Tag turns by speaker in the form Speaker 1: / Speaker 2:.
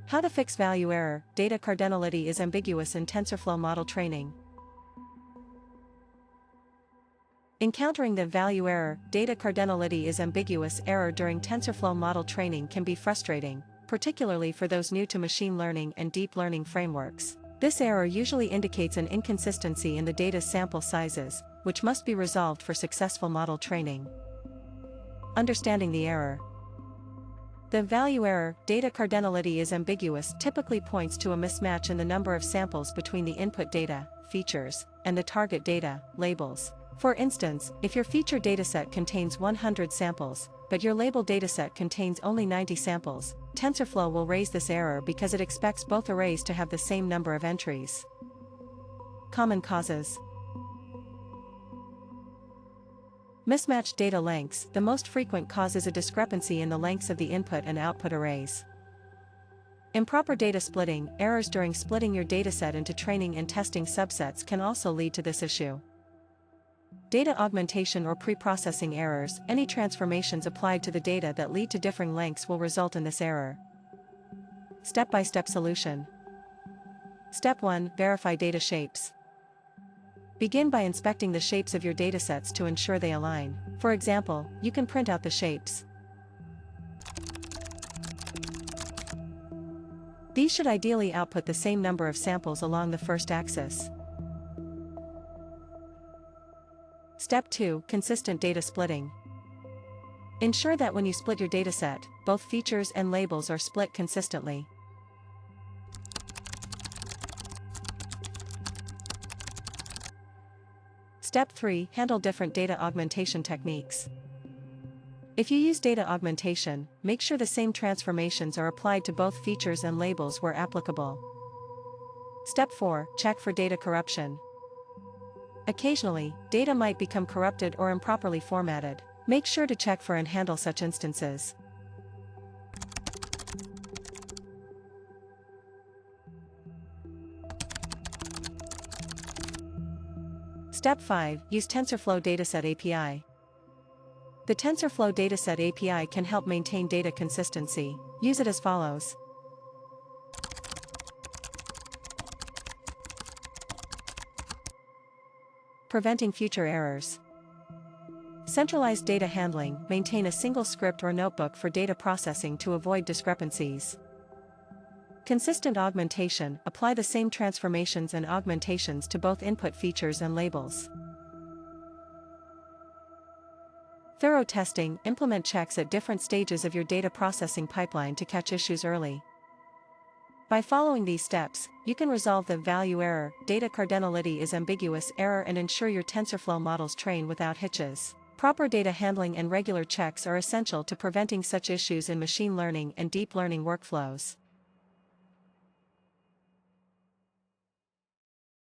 Speaker 1: How to fix value error. Data cardinality is ambiguous in TensorFlow model training. Encountering the value error, data cardinality is ambiguous error during TensorFlow model training can be frustrating, particularly for those new to machine learning and deep learning frameworks. This error usually indicates an inconsistency in the data's sample sizes, which must be resolved for successful model training. Understanding the error. The value error, data cardinality is ambiguous, typically points to a mismatch in the number of samples between the input data, features, and the target data, labels. For instance, if your feature dataset contains 100 samples, but your label dataset contains only 90 samples, TensorFlow will raise this error because it expects both arrays to have the same number of entries. Common causes. Mismatched data lengths. The most frequent cause is a discrepancy in the lengths of the input and output arrays. Improper data splitting. Errors during splitting your dataset into training and testing subsets can also lead to this issue. Data augmentation or pre-processing errors. Any transformations applied to the data that lead to differing lengths will result in this error. Step-by-step solution. Step 1. Verify data shapes. Begin by inspecting the shapes of your datasets to ensure they align. For example, you can print out the shapes. These should ideally output the same number of samples along the first axis. Step 2. Consistent data splitting. Ensure that when you split your dataset, both features and labels are split consistently. Step 3. Handle different data augmentation techniques. If you use data augmentation, make sure the same transformations are applied to both features and labels where applicable. Step 4. Check for data corruption. Occasionally, data might become corrupted or improperly formatted. Make sure to check for and handle such instances. Step 5. Use TensorFlow Dataset API. The TensorFlow Dataset API can help maintain data consistency. Use it as follows. Preventing future errors. Centralized data handling. Maintain a single script or notebook for data processing to avoid discrepancies. Consistent augmentation. Apply the same transformations and augmentations to both input features and labels. Thorough testing. Implement checks at different stages of your data processing pipeline to catch issues early. By following these steps, you can resolve the value error, data cardinality is ambiguous error, and ensure your TensorFlow models train without hitches. Proper data handling and regular checks are essential to preventing such issues in machine learning and deep learning workflows.